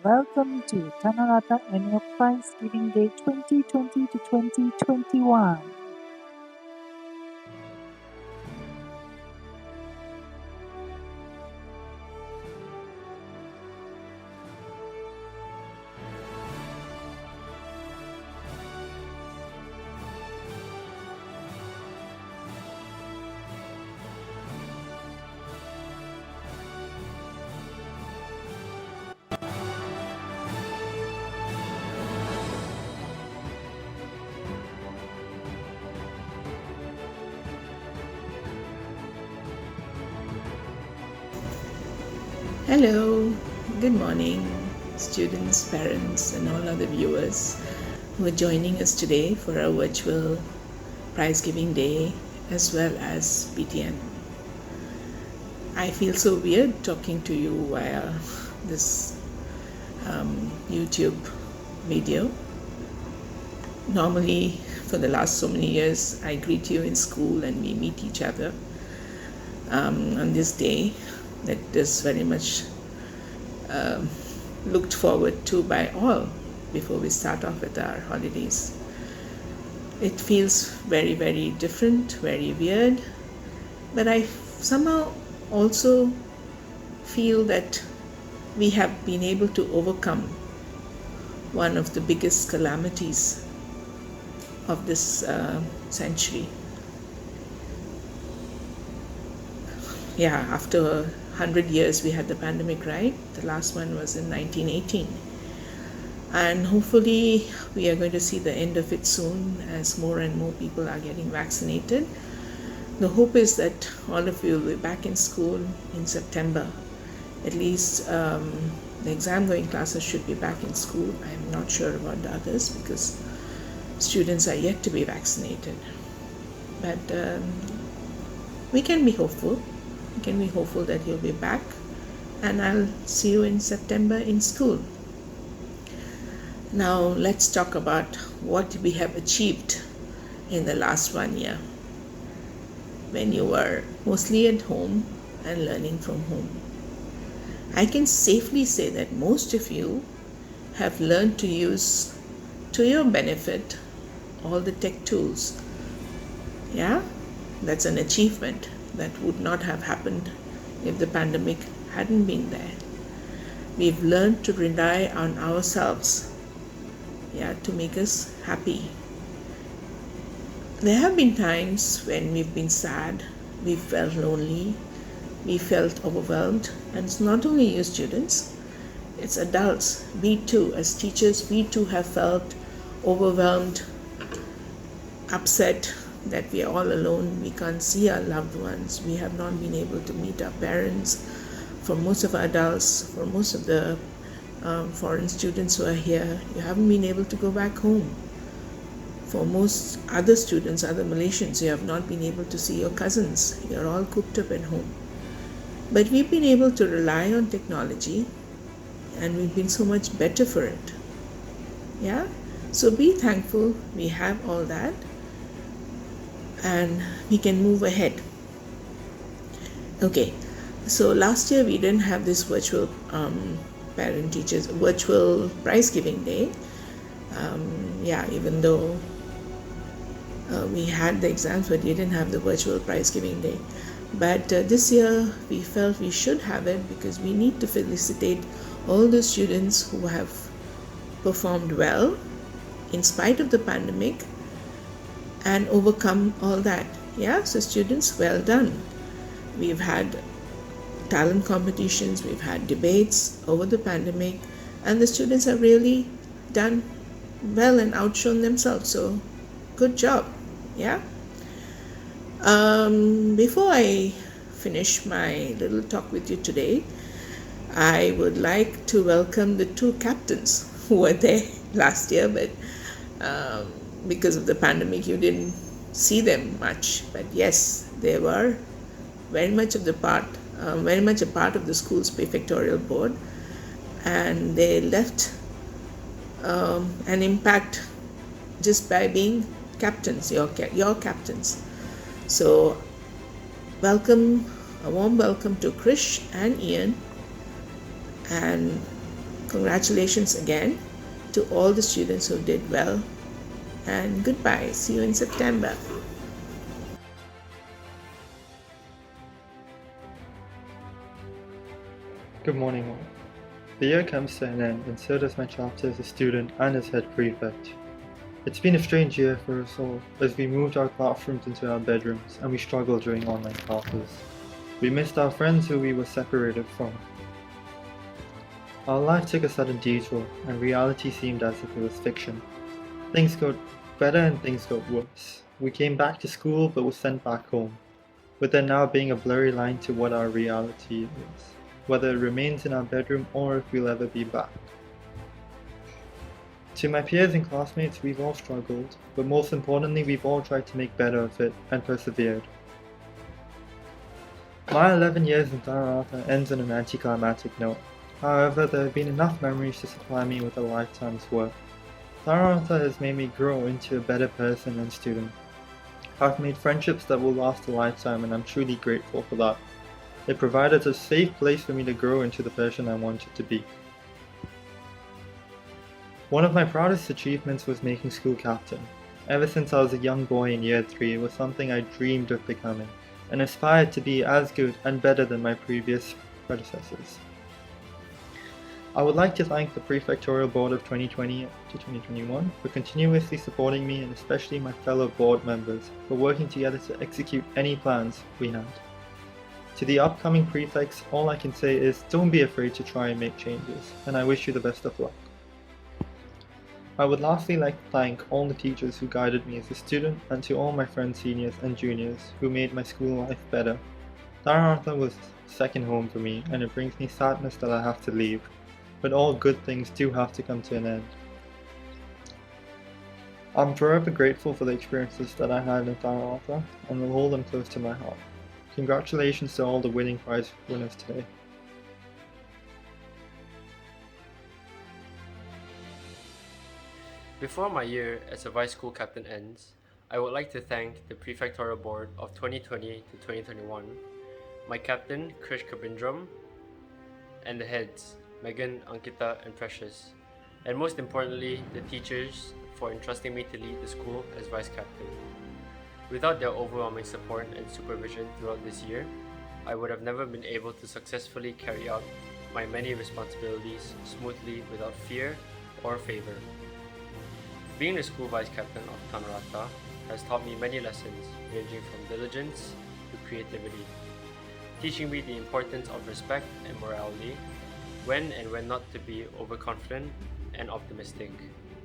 Welcome to Tanarata Annual Prize Giving Day 2020 to 2021. Hello, good morning, students, parents, and all other viewers who are joining us today for our virtual prize giving day as well as PTN. I feel so weird talking to you via this YouTube video. Normally, for the last so many years, I greet you in school and we meet each other on this day that is very much looked forward to by all before we start off with our holidays. It feels very, very different, very weird, but I somehow also feel that we have been able to overcome one of the biggest calamities of this century. After 100 years we had the pandemic, right? The last one was in 1918. And hopefully we are going to see the end of it soon as more and more people are getting vaccinated. The hope is that all of you will be back in school in September. At least the exam going classes should be back in school. I'm not sure about the others because students are yet to be vaccinated. But we can be hopeful. We can be hopeful that you'll be back, and I'll see you in September in school. Now let's talk about what we have achieved in the last 1 year when you were mostly at home and learning from home. I can safely say that most of you have learned to use to your benefit all the tech tools. That's an achievement that would not have happened if the pandemic hadn't been there. We've learned to rely on ourselves, to make us happy. There have been times when we've been sad, we felt lonely, we felt overwhelmed, and it's not only you students, it's adults. We too, as teachers, we too have felt overwhelmed, upset that we are all alone, we can't see our loved ones, we have not been able to meet our parents. For most of our adults, for most of the foreign students who are here, you haven't been able to go back home. For most other students, other Malaysians, you have not been able to see your cousins. You're all cooped up at home. But we've been able to rely on technology and we've been so much better for it. So be thankful we have all that and we can move ahead. Okay, so last year we didn't have this virtual virtual prize giving day. Even though we had the exams, but we didn't have the virtual prize giving day. But this year we felt we should have it because we need to felicitate all the students who have performed well in spite of the pandemic and overcome all that. So students, well done. We've had talent competitions, we've had debates over the pandemic, and the students have really done well and outshone themselves. So good job. Before I finish my little talk with you today, I would like to welcome the two captains who were there last year, but because of the pandemic you didn't see them much. But yes, they were very much a part of the school's prefectorial board, and they left an impact just by being captains, your captains. So a warm welcome to Krish and Ian, and Congratulations again to all the students who did well, and goodbye. See you in September. Good morning all. The year comes to an end, and so does my chapter as a student and as head prefect. It's been a strange year for us all, as we moved our classrooms into our bedrooms and we struggled during online classes. We missed our friends who we were separated from. Our life took a sudden detour, and reality seemed as if it was fiction. Things got better and things got worse. We came back to school but were sent back home, with there now being a blurry line to what our reality is, whether it remains in our bedroom or if we'll ever be back. To my peers and classmates, we've all struggled, but most importantly, we've all tried to make better of it and persevered. My 11 years in Taranata ends on an anticlimactic note. However, there have been enough memories to supply me with a lifetime's worth. Taranata has made me grow into a better person and student. I've made friendships that will last a lifetime, and I'm truly grateful for that. It provided a safe place for me to grow into the person I wanted to be. One of my proudest achievements was making school captain. Ever since I was a young boy in year 3, it was something I dreamed of becoming, and aspired to be as good and better than my previous predecessors. I would like to thank the Prefectorial Board of 2020 to 2021 for continuously supporting me, and especially my fellow board members for working together to execute any plans we had. To the upcoming prefects, all I can say is don't be afraid to try and make changes, and I wish you the best of luck. I would lastly like to thank all the teachers who guided me as a student, and to all my friends, seniors and juniors who made my school life better. Taranata was second home for me, and it brings me sadness that I have to leave, but all good things do have to come to an end. I'm forever grateful for the experiences that I had in Taranata, and will hold them close to my heart. Congratulations to all the winning prize winners today. Before my year as a vice school captain ends, I would like to thank the Prefectorial Board of 2020 to 2021, my captain Krish Kabindram, and the heads Megan, Ankita, and Precious, and most importantly the teachers for entrusting me to lead the school as vice captain. Without their overwhelming support and supervision throughout this year, I would have never been able to successfully carry out my many responsibilities smoothly without fear or favor. Being the school vice captain of Taranata has taught me many lessons ranging from diligence to creativity, teaching me the importance of respect and morality, when and when not to be overconfident and optimistic,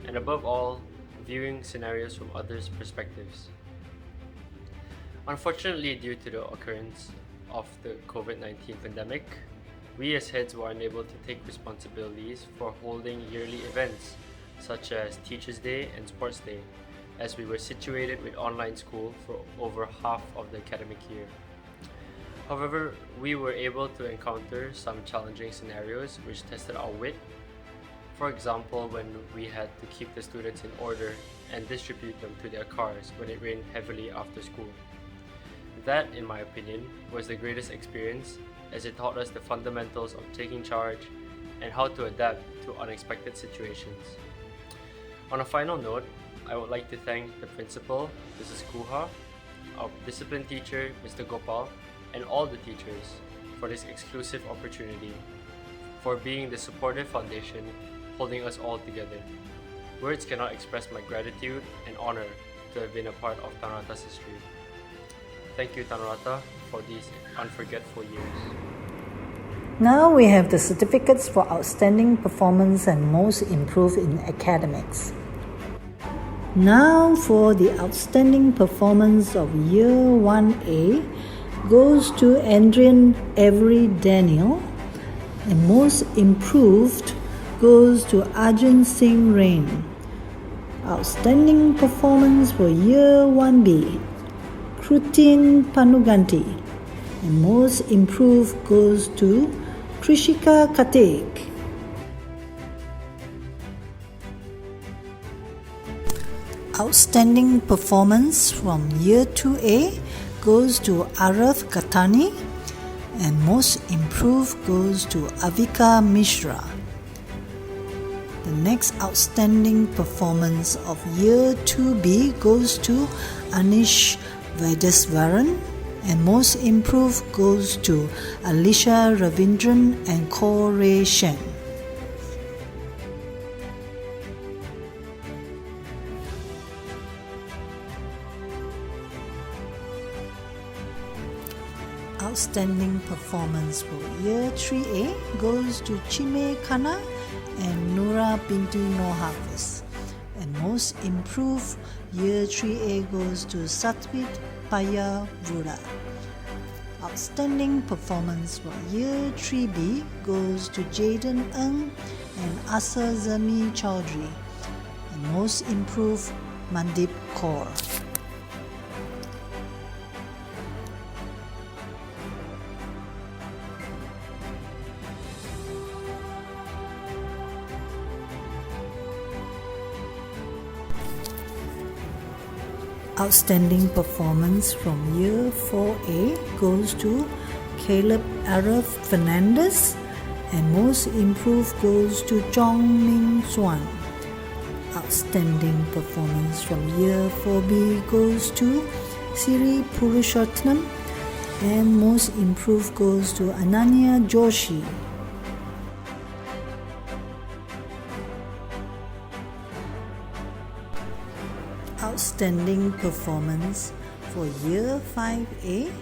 and above all, viewing scenarios from others' perspectives. Unfortunately, due to the occurrence of the COVID-19 pandemic, we as heads were unable to take responsibilities for holding yearly events such as Teachers' Day and Sports Day, as we were situated with online school for over half of the academic year. However, we were able to encounter some challenging scenarios which tested our wit. For example, when we had to keep the students in order and distribute them to their cars when it rained heavily after school. That, in my opinion, was the greatest experience, as it taught us the fundamentals of taking charge and how to adapt to unexpected situations. On a final note, I would like to thank the principal, Mrs. Kuha, our discipline teacher, Mr. Gopal, and all the teachers for this exclusive opportunity, for being the supportive foundation holding us all together. Words cannot express my gratitude and honor to have been a part of Taranata's history. Thank you, Taranata, for these unforgettable years. Now we have the certificates for outstanding performance and most improved in academics. Now for the outstanding performance of Year 1A goes to Adrian Avery Daniel, and most improved goes to Arjun Singh Rain. Outstanding performance for Year 1B, Krutin Panuganti, and most improved goes to Krishika Katek. Outstanding performance from Year 2A goes to Arav Katani, and most improved goes to Avika Mishra. The next outstanding performance of Year 2B goes to Anish Vedaswaran, and most improved goes to Alisha Ravindran and Kore Shen. Outstanding performance for Year 3A goes to Chime Khanna and Noura Binti Nohafiz, and most improved Year 3A goes to Satvit Paya Vura. Outstanding performance for Year 3B goes to Jaden Ng and Asa Zami Chaudhry, and most improved Mandip Kaur. Outstanding performance from Year 4A goes to Caleb Arif Fernandez, and most improved goes to Chong Ming Swan. Outstanding performance from Year 4B goes to Siri Purushottam, and most improved goes to Ananya Joshi. Outstanding performance for Year 5A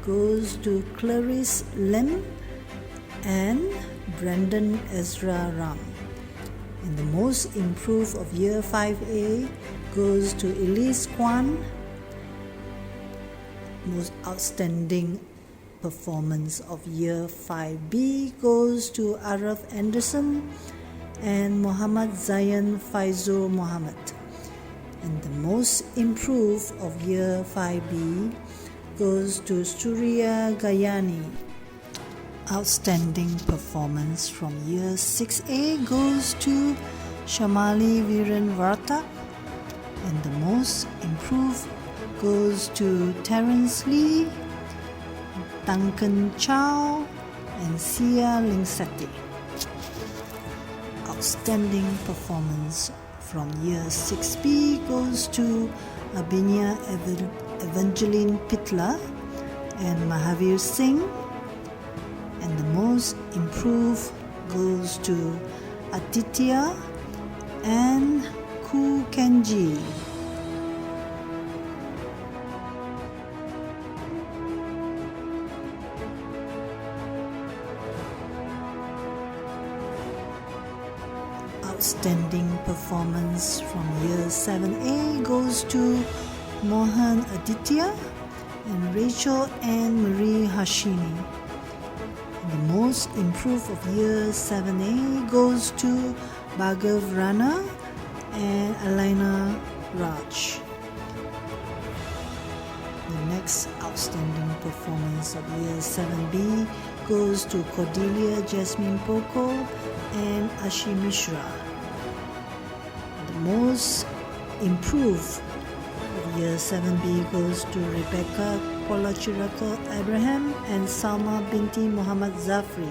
goes to Clarice Lim and Brandon Ezra Ram. And the most improved of Year 5A goes to Elise Kwan. Most outstanding performance of Year 5B goes to Araf Anderson and Muhammad Zayan Faizur Muhammad. And the most improved of Year 5B goes to Surya Gayani. Outstanding performance from Year 6A goes to Shamali Viren Vartak, and the most improved goes to Terence Lee, Duncan Chow, and Sia Lingsati. Outstanding performance from Year 6B goes to Abinya Evangeline Pitla and Mahavir Singh, and the most improved goes to Aditya and Ku Kenji. Outstanding performance from Year 7A goes to Mohan Aditya and Rachel Ann Marie Hashimi. The most improved of Year 7A goes to Bhargav Rana and Alina Raj. The next outstanding performance of Year 7B goes to Cordelia Jasmine Poco and Ashi Mishra. The most improved of Year 7B goes to Rebecca Polachirako Abraham and Salma binti Muhammad Zafri.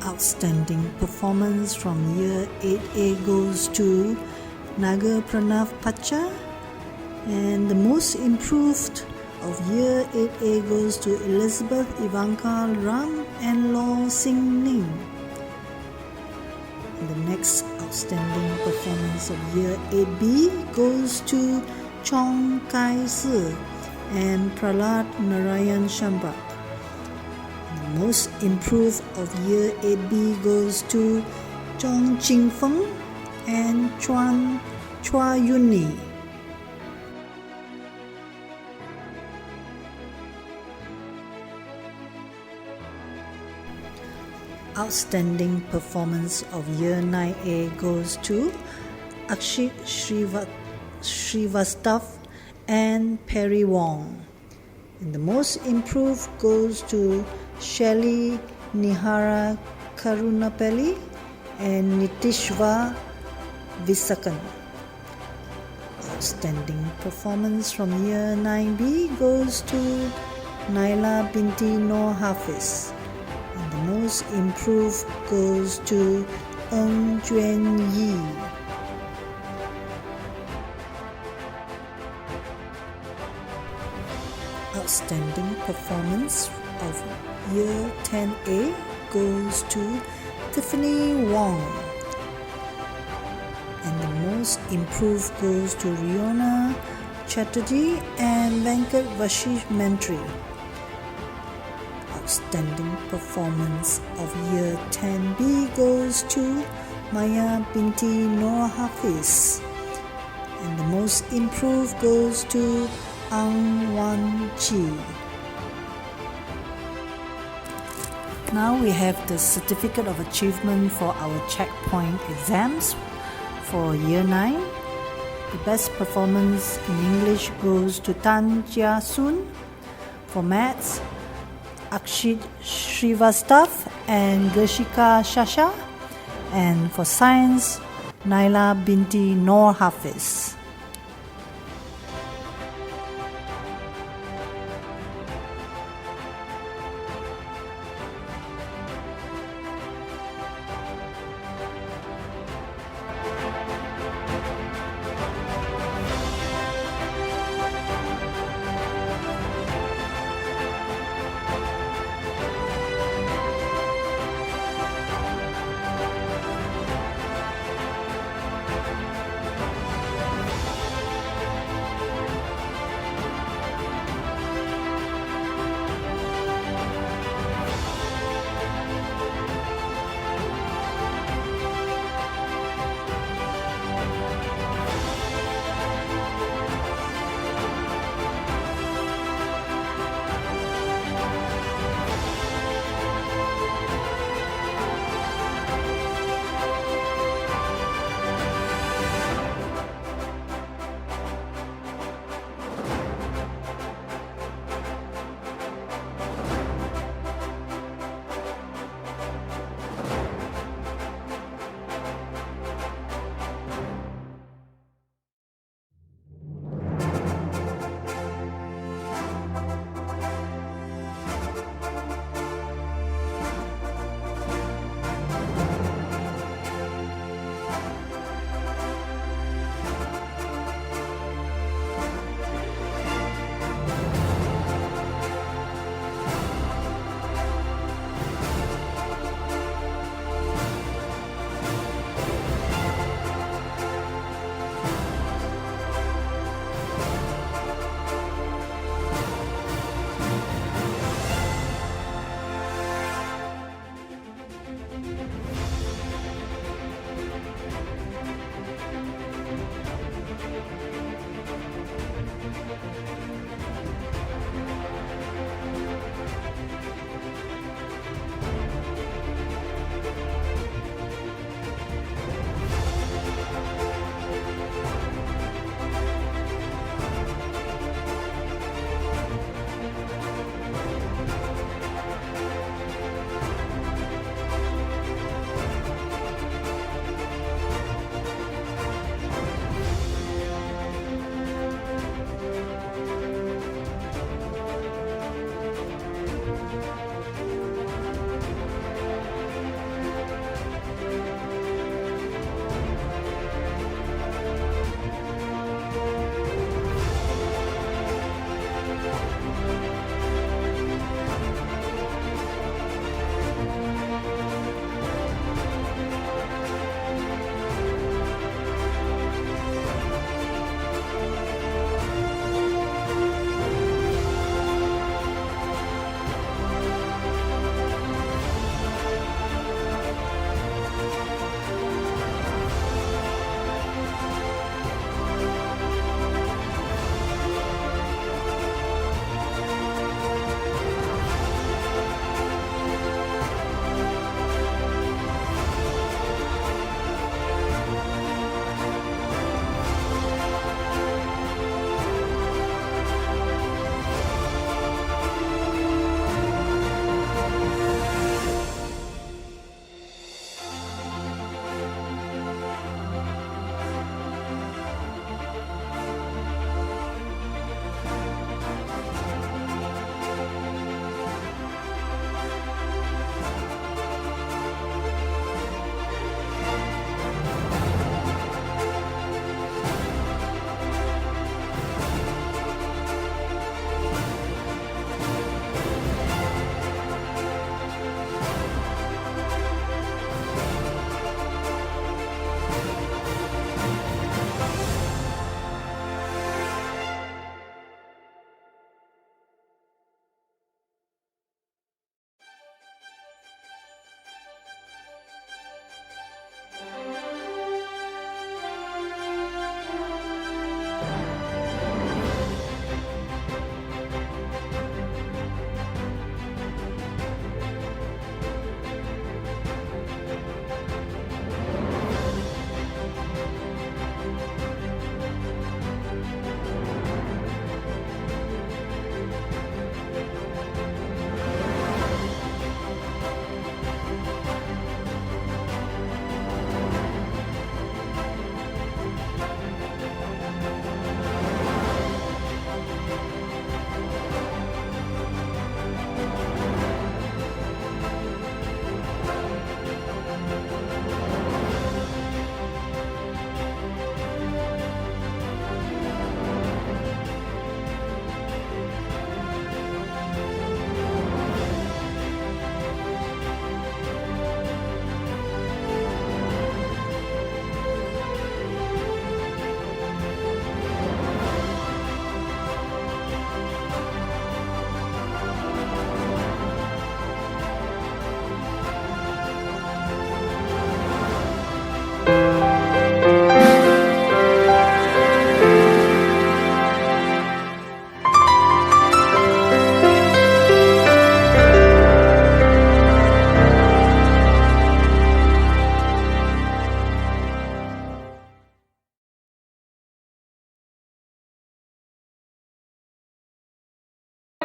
Outstanding performance from Year 8A goes to Naga Pranav Pacha, and the most improved of Year 8A goes to Elizabeth Ivanka Ram and Law Sing Ning. And the next outstanding performance of Year 8B goes to Chong Kai Si and Prahlad Narayan Shambak. The most improved of Year 8B goes to Chong Ching Feng and Chua Yuni. Outstanding performance of Year 9A goes to Akshit Srivastav and Perry Wong. And the most improved goes to Shelly Nihara Karunapalli and Nitishva Visakan. Outstanding performance from Year 9B goes to Naila binti Noor Hafiz. And the most improved goes to Ng Juan Yi. Outstanding performance of Year 10A goes to Tiffany Wong. And the most improved goes to Riona Chatterjee and Venkat Vashish Mentri. Outstanding performance of Year 10B goes to Maya binti Noor Hafiz. And the most improved goes to Ang Wan Chi. Now we have the Certificate of Achievement for our checkpoint exams for Year 9. The best performance in English goes to Tan Jia Sun. For Maths, Akshit Srivastav and Gershika Shasha. And for Science, Naila binti Noor Hafiz.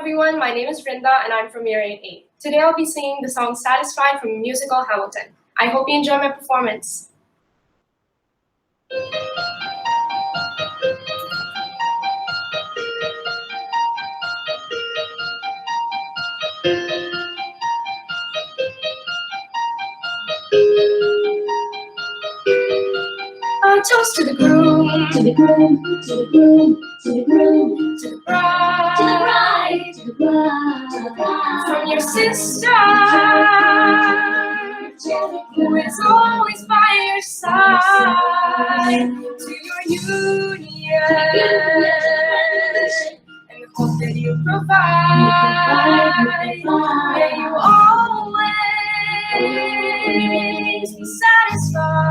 Everyone, my name is Vrinda and I'm from Year 8A. Today I'll be singing the song Satisfied from the musical Hamilton. I hope you enjoy my performance. A toast to the groom, to the groom, to the groom, to the groom, to the bride, to the bride, to the bride, to the bride. From your sister, who is always by your side, to your union, and the hope that you provide. May you always be satisfied.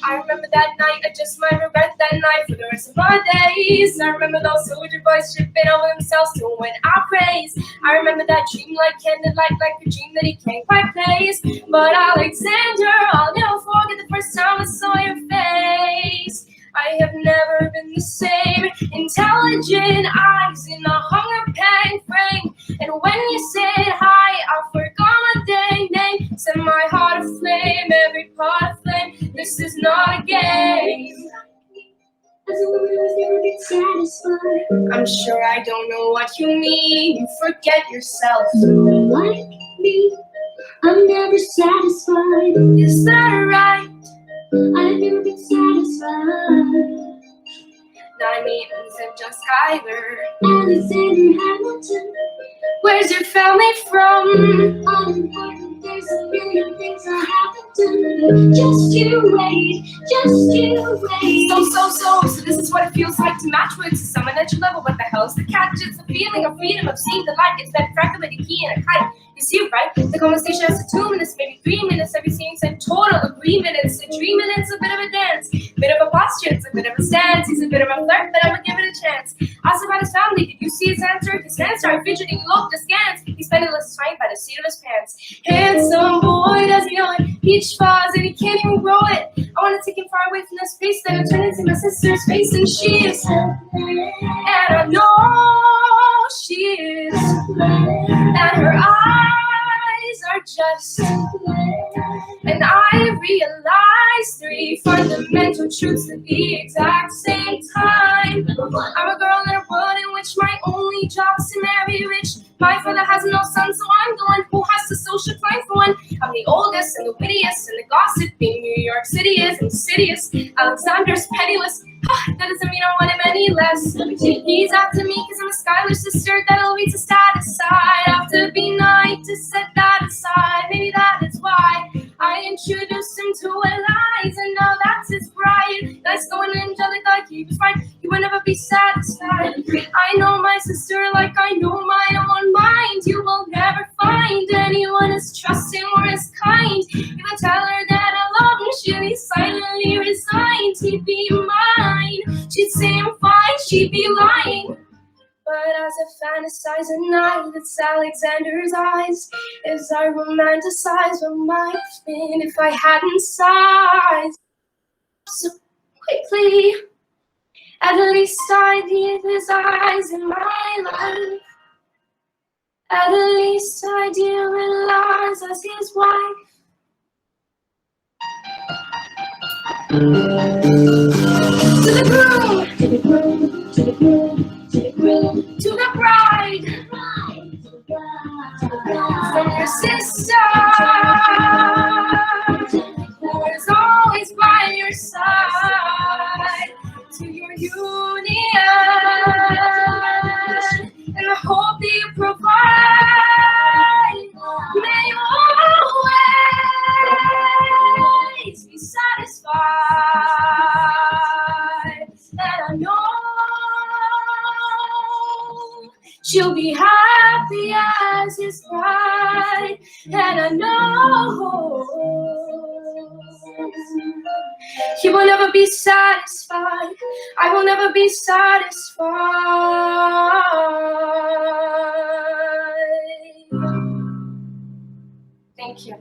I remember that night, I just might regret that night for the rest of my days. I remember those soldier boys tripping over themselves to when I praise. I remember that dream like candlelight, like a dream that he can't quite place. But Alexander, I'll never forget the first time I saw your face. I have never been the same. Intelligent eyes in a hunger pang frame. And when you said hi, I forgot my dang name. Set my heart aflame, every part aflame. This is not a game. As a woman who's never been satisfied, I'm sure I don't know what you mean. You forget yourself. Like me, I'm never satisfied. Is that right? I've never been satisfied. Not me, and just either. Alexander Hamilton, where's your family from? Unimportant, there's a million things I haven't done. Just you wait, just you wait. So this is what it feels like to match with someone at your level. What the hell's the catch? It's the feeling of freedom, of seeing the light. It's been fractured like a key in a kite. You see, right? The conversation has 2 minutes, maybe 3 minutes. Every scene said total agreement. It's a dream and it's a bit of a dance, bit of a posture, it's a bit of a stance. He's a bit of a flirt, but I'ma give it a chance. Asked about his family, did you see his answer? His hands started fidgeting, looked askance. He spent less time by the seat of his pants. Handsome boy, does he know it? Peach fuzz and he can't even grow it. I wanna take him far away from this face, then I turn into my sister's face, and she is, and I know she is, and her eyes are just, and I realize 3 fundamental truths at the exact same time. I'm a girl in a world in which my only job is to marry rich. My father has no son, so I'm the one who has to social climb for one. I'm the oldest and the wittiest, and the gossiping New York City is insidious. Alexander's penniless. That doesn't mean I want him any less. He's after me because I'm a Skylar sister that'll reach a status side. I have to be nice to set that aside. Maybe that is why I introduced him to Eliza, and now that's his bride. Nice going angelic like he was fine. He will never be satisfied. I know my sister like I know my own mind. You will never find anyone as trusting or as kind. If I tell her that I love her, she'll be silently resigned. He'd be mine. She'd say I'm fine, she'd be lying. But as I fantasize at night, it's Alexander's eyes as I romanticize what might have been if I hadn't sighed so quickly. At least I need his eyes in my life. At least I do realize as his wife. To the groom, to the groom, to the groom, to the groom, to the bride, from your sister, who is always by your side, to your union, and the hope that you provide. May you always be satisfied, and I know she'll be happy as his bride, and I know he will never be satisfied. I will never be satisfied. Thank you.